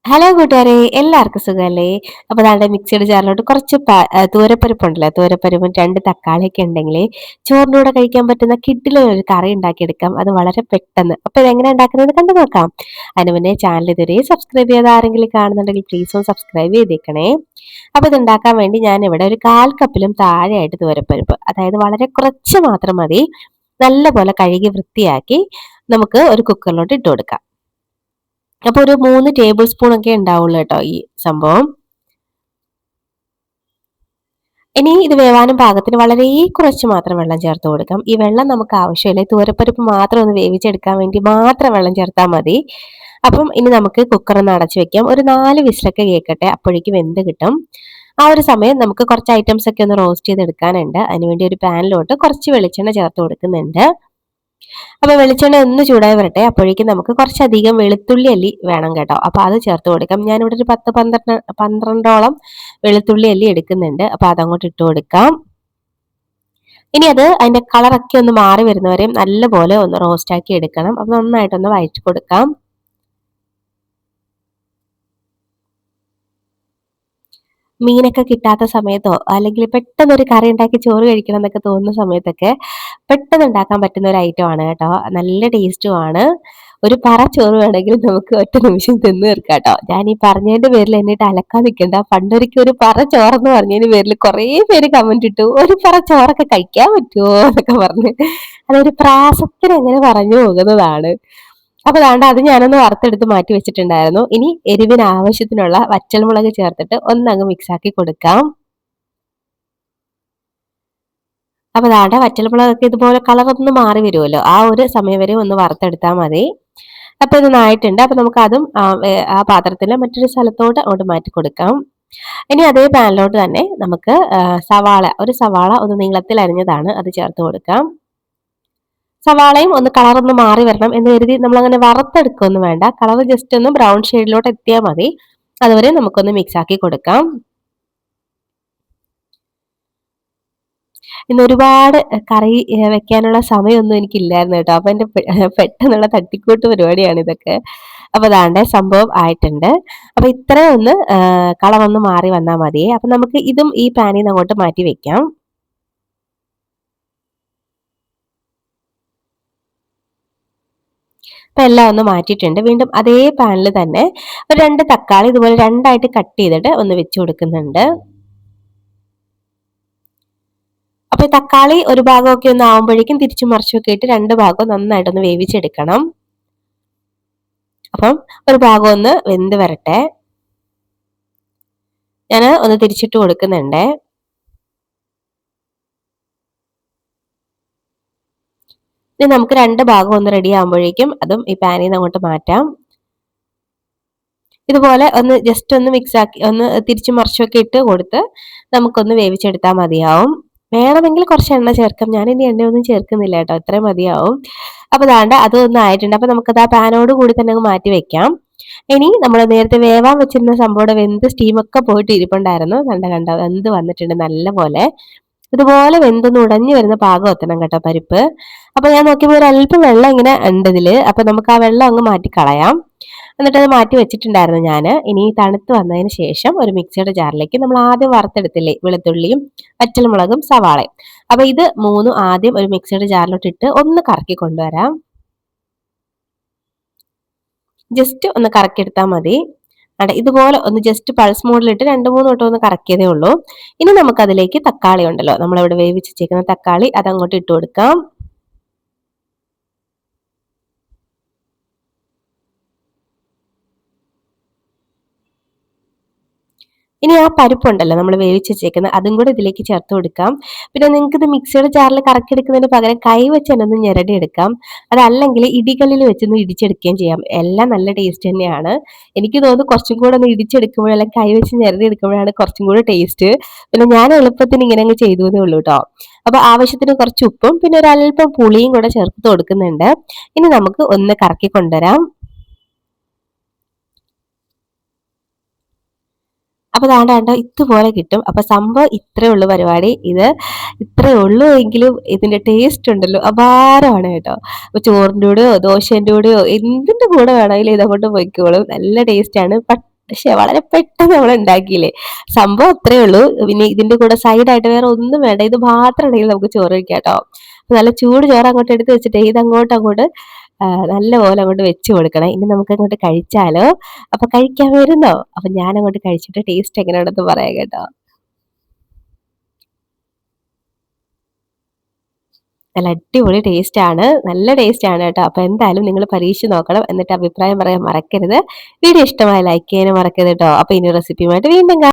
Hello കൂട്ടുകാരെ, എല്ലാവർക്കും സുഖമല്ലേ? അപ്പോൾ ദാണ്ടെ മിക്സിയുടെ ജാറിലോട്ട് കുറച്ച് തൂരപ്പരിപ്പുണ്ടല്ലോ, തൂരപ്പരിപ്പും 2 തക്കാളിയൊക്കെ ഉണ്ടെങ്കിൽ ചോറിൻ്റെ കൂടെ കഴിക്കാൻ പറ്റുന്ന കിഡിലൻ ഒരു കറി ഉണ്ടാക്കിയെടുക്കാം. അത് വളരെ പെട്ടെന്ന്. അപ്പോൾ ഇതെങ്ങനെ ഉണ്ടാക്കുന്നത് കണ്ടു നോക്കാം. അതിന് മുന്നേ ചാനൽ ഇതുവരെ സബ്സ്ക്രൈബ് ചെയ്യാതെ ആരെങ്കിലും കാണുന്നുണ്ടെങ്കിൽ പ്ലീസ് ഒന്ന് സബ്സ്ക്രൈബ് ചെയ്തേക്കണേ. അപ്പോൾ ഇതുണ്ടാക്കാൻ വേണ്ടി ഞാൻ ഇവിടെ ഒരു 1/4 കപ്പിലും താഴെയായിട്ട് തൂരപ്പരിപ്പ്, അതായത് വളരെ കുറച്ച് മാത്രം മതി, നല്ലപോലെ കഴുകി വൃത്തിയാക്കി നമുക്ക് ഒരു കുക്കറിലോട്ട് ഇട്ട് കൊടുക്കാം. അപ്പൊ ഒരു 3 ടേബിൾ സ്പൂൺ ഒക്കെ ഉണ്ടാവുള്ളൂ കേട്ടോ ഈ സംഭവം. ഇനി ഇത് വേവാനും പാകത്തിന് വളരെ കുറച്ച് മാത്രം വെള്ളം ചേർത്ത് കൊടുക്കാം. ഈ വെള്ളം നമുക്ക് ആവശ്യമില്ല. ഈ തൂരപ്പരിപ്പ് മാത്രം ഒന്ന് വേവിച്ചെടുക്കാൻ വേണ്ടി മാത്രം വെള്ളം ചേർത്താൽ മതി. അപ്പം ഇനി നമുക്ക് കുക്കർ ഒന്ന് അടച്ചു വെക്കാം. ഒരു 4 വിസിലൊക്കെ കേൾക്കട്ടെ, അപ്പോഴേക്കും വെന്ത് കിട്ടും. ആ ഒരു സമയം നമുക്ക് കുറച്ച് ഐറ്റംസ് ഒക്കെ ഒന്ന് റോസ്റ്റ് ചെയ്തെടുക്കാനുണ്ട്. അതിനുവേണ്ടി ഒരു പാനിലോട്ട് കുറച്ച് വെളിച്ചെണ്ണ ചേർത്ത് കൊടുക്കുന്നുണ്ട്. അപ്പൊ വെളിച്ചെണ്ണ ഒന്ന് ചൂടായി വരട്ടെ, അപ്പോഴേക്കും നമുക്ക് കുറച്ചധികം വെളുത്തുള്ളി അല്ലി വേണം കേട്ടോ. അപ്പൊ അത് ചേർത്ത് കൊടുക്കാം. ഞാനിവിടെ ഒരു 10-12 വെളുത്തുള്ളി അല്ലി എടുക്കുന്നുണ്ട്. അപ്പൊ അതങ്ങോട്ട് ഇട്ട് കൊടുക്കാം. ഇനി അത് അതിന്റെ കളറൊക്കെ ഒന്ന് മാറി വരുന്നവരെയും നല്ലപോലെ ഒന്ന് റോസ്റ്റ് ആക്കി എടുക്കണം. അപ്പൊ നന്നായിട്ടൊന്ന് വഴറ്റി കൊടുക്കാം. മീനൊക്കെ കിട്ടാത്ത സമയത്തോ അല്ലെങ്കിൽ പെട്ടെന്ന് ഒരു കറി ഉണ്ടാക്കി ചോറ് കഴിക്കണം എന്നൊക്കെ തോന്നുന്ന സമയത്തൊക്കെ പെട്ടെന്ന് ഉണ്ടാക്കാൻ പറ്റുന്ന ഒരു ഐറ്റം ആണ് കേട്ടോ. നല്ല ടേസ്റ്റുമാണ്. ഒരു പറ ചോറ് വേണമെങ്കിൽ നമുക്ക് ഒറ്റ നിമിഷം തിന്ന് തീർക്കാം കേട്ടോ. ഞാൻ ഈ പറഞ്ഞതിന്റെ പേരിൽ എന്നിട്ട് അലക്കാൻ നിൽക്കണ്ട. പണ്ടൊരിക്കൽ ഒരു പറ ചോറെന്ന് പറഞ്ഞതിന്റെ പേരിൽ കുറേ പേര് കമന്റ് ഇട്ടു, ഒരു പറ ചോറൊക്കെ കഴിക്കാൻ പറ്റുമോ എന്നൊക്കെ പറഞ്ഞ്. അതൊരു പ്രാസത്തിന് അങ്ങനെ പറഞ്ഞു പോകുന്നതാണ്. അപ്പൊ ദാണ്ട അത് ഞാനൊന്ന് വറുത്തെടുത്ത് മാറ്റി വെച്ചിട്ടുണ്ടായിരുന്നു. ഇനി എരിവിന് ആവശ്യത്തിനുള്ള വറ്റൽമുളക് ചേർത്തിട്ട് ഒന്നങ്ങ് മിക്സ് ആക്കി കൊടുക്കാം. അപ്പൊ ദാണ്ട വറ്റൽമുളകൊക്കെ ഇതുപോലെ കളറൊന്ന് മാറി വരുമല്ലോ, ആ ഒരു സമയം വരെ ഒന്ന് വറുത്തെടുത്താൽ മതി. അപ്പൊ ഇത് ആയിട്ടുണ്ട്. അപ്പൊ നമുക്ക് അതും ആ പാത്രത്തിൽ മറ്റൊരു സ്ഥലത്തോട്ട് അങ്ങോട്ട് മാറ്റി കൊടുക്കാം. ഇനി അതേ പാനിലോട്ട് തന്നെ നമുക്ക് ഒരു സവാള ഒന്ന് നീളത്തിൽ അരിഞ്ഞതാണ്, അത് ചേർത്ത് കൊടുക്കാം. സവാളയും ഒന്ന് കളറൊന്ന് മാറി വരണം എന്ന് കരുതി നമ്മൾ അങ്ങനെ വറുത്തെടുക്കൊന്നും വേണ്ട. കളർ ജസ്റ്റ് ഒന്ന് ബ്രൗൺ ഷെയ്ഡിലോട്ട് എത്തിയാൽ മതി. അതുവരെ നമുക്കൊന്ന് മിക്സ് ആക്കി കൊടുക്കാം. ഇന്ന് ഒരുപാട് കറി വെക്കാനുള്ള സമയമൊന്നും എനിക്കില്ലായിരുന്നു കേട്ടോ. അപ്പൊ എന്റെ പെട്ടെന്നുള്ള തട്ടിക്കൂട്ട് പരിപാടിയാണ് ഇതൊക്കെ. അപ്പൊ ദാണ്ടെ സംഭവം ആയിട്ടുണ്ട്. അപ്പൊ ഇത്രയും ഒന്ന് കളറൊന്ന് മാറി വന്നാൽ മതിയേ. അപ്പൊ നമുക്ക് ഇതും ഈ പാനിൽ നിന്ന് അങ്ങോട്ട് മാറ്റി വെക്കാം. അപ്പൊ എല്ലാം ഒന്ന് മാറ്റിയിട്ടുണ്ട്. വീണ്ടും അതേ പാനിൽ തന്നെ ഒരു 2 തക്കാളി ഇതുപോലെ രണ്ടായിട്ട് കട്ട് ചെയ്തിട്ട് ഒന്ന് വെച്ച് കൊടുക്കുന്നുണ്ട്. അപ്പൊ ഈ തക്കാളി ഒരു ഭാഗമൊക്കെ ഒന്ന് ആവുമ്പോഴേക്കും തിരിച്ചും മറിച്ചൊക്കെ ഇട്ട് 2 ഭാഗവും നന്നായിട്ടൊന്ന് വേവിച്ചെടുക്കണം. അപ്പം ഒരു ഭാഗം ഒന്ന് വെന്ത് വരട്ടെ. ഞാൻ ഒന്ന് തിരിച്ചിട്ട് കൊടുക്കുന്നുണ്ട്. ഇനി നമുക്ക് 2 ഭാഗം ഒന്ന് റെഡി ആകുമ്പോഴേക്കും അതും ഈ പാനിൽ നിന്ന് അങ്ങോട്ട് മാറ്റാം. ഇതുപോലെ ഒന്ന് ജസ്റ്റ് ഒന്ന് മിക്സ് ആക്കി ഒന്ന് തിരിച്ചും മറിച്ചൊക്കെ ഇട്ട് കൊടുത്ത് നമുക്കൊന്ന് വേവിച്ചെടുത്താൽ മതിയാവും. വേണമെങ്കിൽ കുറച്ച് എണ്ണ ചേർക്കാം. ഞാൻ ഇനി എണ്ണയൊന്നും ചേർക്കുന്നില്ല കേട്ടോ, ഇത്രയും മതിയാവും. അപ്പൊ ദാണ്ട അതൊന്നും ആയിട്ടുണ്ട്. അപ്പൊ നമുക്കത് ആ പാനോട് കൂടി തന്നെ അങ്ങ് മാറ്റി വെക്കാം. ഇനി നമ്മൾ നേരത്തെ വേവാൻ വെച്ചിരുന്ന സംഭവം വെന്ത് സ്റ്റീമൊക്കെ പോയിട്ട് ഇരിപ്പുണ്ടായിരുന്നു. കണ്ട വെന്ത് വന്നിട്ടുണ്ട് നല്ല പോലെ. ഇതുപോലെ വെന്തൊന്ന് ഉടഞ്ഞു വരുന്ന പാകം എത്തണം കേട്ടോ പരിപ്പ്. അപ്പൊ ഞാൻ നോക്കിയപ്പോൾ ഒരു അല്പം വെള്ളം ഇങ്ങനെ ഉണ്ട് ഇതില്. അപ്പൊ നമുക്ക് ആ വെള്ളം അങ്ങ് മാറ്റി കളയാം. എന്നിട്ട് അത് മാറ്റി വെച്ചിട്ടുണ്ടായിരുന്നു ഞാൻ. ഇനി തണുത്ത് വന്നതിന് ശേഷം ഒരു മിക്സിയുടെ ജാറിലേക്ക് നമ്മൾ ആദ്യം വറുത്തെടുത്തില്ലേ വെളുത്തുള്ളിയും വറ്റൽമുളകും സവാളയും, അപ്പൊ ഇത് മൂന്നും ആദ്യം ഒരു മിക്സിയുടെ ജാറിലോട്ട് ഇട്ട് ഒന്ന് കറക്കി കൊണ്ടുവരാം. ജസ്റ്റ് ഒന്ന് കറക്കിയെടുത്താൽ മതി. ഇതുപോലെ ഒന്ന് ജസ്റ്റ് പൾസ് മോഡിലിട്ട് 2-3 വട്ടം ഒന്ന് കറക്കിയതേ ഉള്ളൂ. ഇനി നമുക്ക് അതിലേക്ക് തക്കാളി ഉണ്ടല്ലോ, നമ്മളിവിടെ വേവിച്ച് വെച്ചേക്കുന്ന തക്കാളി, അതങ്ങോട്ട് ഇട്ട് കൊടുക്കാം. ഇനി ആ പരിപ്പുണ്ടല്ലോ നമ്മൾ വേവിച്ച് വെച്ചേക്കുന്നത്, അതും കൂടെ ഇതിലേക്ക് ചേർത്ത് കൊടുക്കാം. പിന്നെ നിങ്ങൾക്ക് ഇത് മിക്സിയുടെ ജാറിൽ കറക്കിയെടുക്കുന്നതിന് പകരം കൈ വെച്ച് തന്നെ ഒന്ന് ഞെരടി എടുക്കാം. അതല്ലെങ്കിൽ ഇടികല്ലിൽ വെച്ചൊന്ന് ഇടിച്ചെടുക്കുകയും ചെയ്യാം. എല്ലാം നല്ല ടേസ്റ്റ് തന്നെയാണ്. എനിക്ക് തോന്നുന്നു കുറച്ചും കൂടെ ഒന്ന് ഇടിച്ചെടുക്കുമ്പോഴോ അല്ലെങ്കിൽ കൈ വെച്ച് ഞെരടി എടുക്കുമ്പോഴാണ് കുറച്ചും കൂടെ ടേസ്റ്റ്. പിന്നെ ഞാൻ എളുപ്പത്തിന് ഇങ്ങനെ അങ്ങ് ചെയ്തു എന്നേ ഉള്ളൂ കേട്ടോ. അപ്പൊ ആവശ്യത്തിന് കുറച്ച് ഉപ്പും പിന്നെ ഒരു അല്പം പുളിയും കൂടെ ചേർത്ത് കൊടുക്കുന്നുണ്ട്. ഇനി നമുക്ക് ഒന്ന് കറക്കി കൊണ്ടുവരാം. അപ്പൊ ദാണ്ട ഇതുപോലെ കിട്ടും. അപ്പൊ സംഭവം ഇത്രേ ഉള്ളൂ പരിപാടി. ഇത് ഇത്രേ ഉള്ളൂ എങ്കിലും ഇതിന്റെ ടേസ്റ്റ് ഉണ്ടല്ലോ അപാരമാണ് കേട്ടോ. അപ്പൊ ചോറിൻ്റെ കൂടെയോ ദോശേൻ്റെ കൂടെയോ എന്തിന്റെ കൂടെ വേണമെങ്കിലും ഇതങ്ങോട്ട് പൊയ്ക്കോളും. നല്ല ടേസ്റ്റ് ആണ്. പക്ഷെ വളരെ പെട്ടെന്ന് നമ്മൾ ഉണ്ടാക്കിയില്ലേ. സംഭവം അത്രേ ഉള്ളൂ. പിന്നെ ഇതിന്റെ കൂടെ സൈഡായിട്ട് വേറെ ഒന്നും വേണ്ട. ഇത് മാത്രം ഉണ്ടെങ്കിൽ നമുക്ക് ചോറ് കഴിക്കാം കേട്ടോ. നല്ല ചൂട് ചോറ് അങ്ങോട്ട് എടുത്ത് വെച്ചിട്ട് ഇത് അങ്ങോട്ട് നല്ലപോലെ അങ്ങോട്ട് വെച്ച് കൊടുക്കണം. ഇനി നമുക്ക് അങ്ങോട്ട് കഴിച്ചാലോ? അപ്പൊ കഴിക്കാൻ വരുന്നോ? അപ്പൊ ഞാൻ അങ്ങോട്ട് കഴിച്ചിട്ട് ടേസ്റ്റ് എങ്ങനെയാണെന്ന് പറയാം കേട്ടോ. നല്ല അടിപൊളി ടേസ്റ്റ് ആണ്. നല്ല ടേസ്റ്റ് ആണ് കേട്ടോ. അപ്പൊ എന്തായാലും നിങ്ങൾ പരീക്ഷിച്ച് നോക്കണം. എന്നിട്ട് അഭിപ്രായം പറയാൻ മറക്കരുത്. വീഡിയോ ഇഷ്ടമായ ലൈക്ക് ചെയ്യാനും മറക്കരുത് കേട്ടോ. അപ്പൊ ഇനി റെസിപ്പിയുമായിട്ട് വീണ്ടും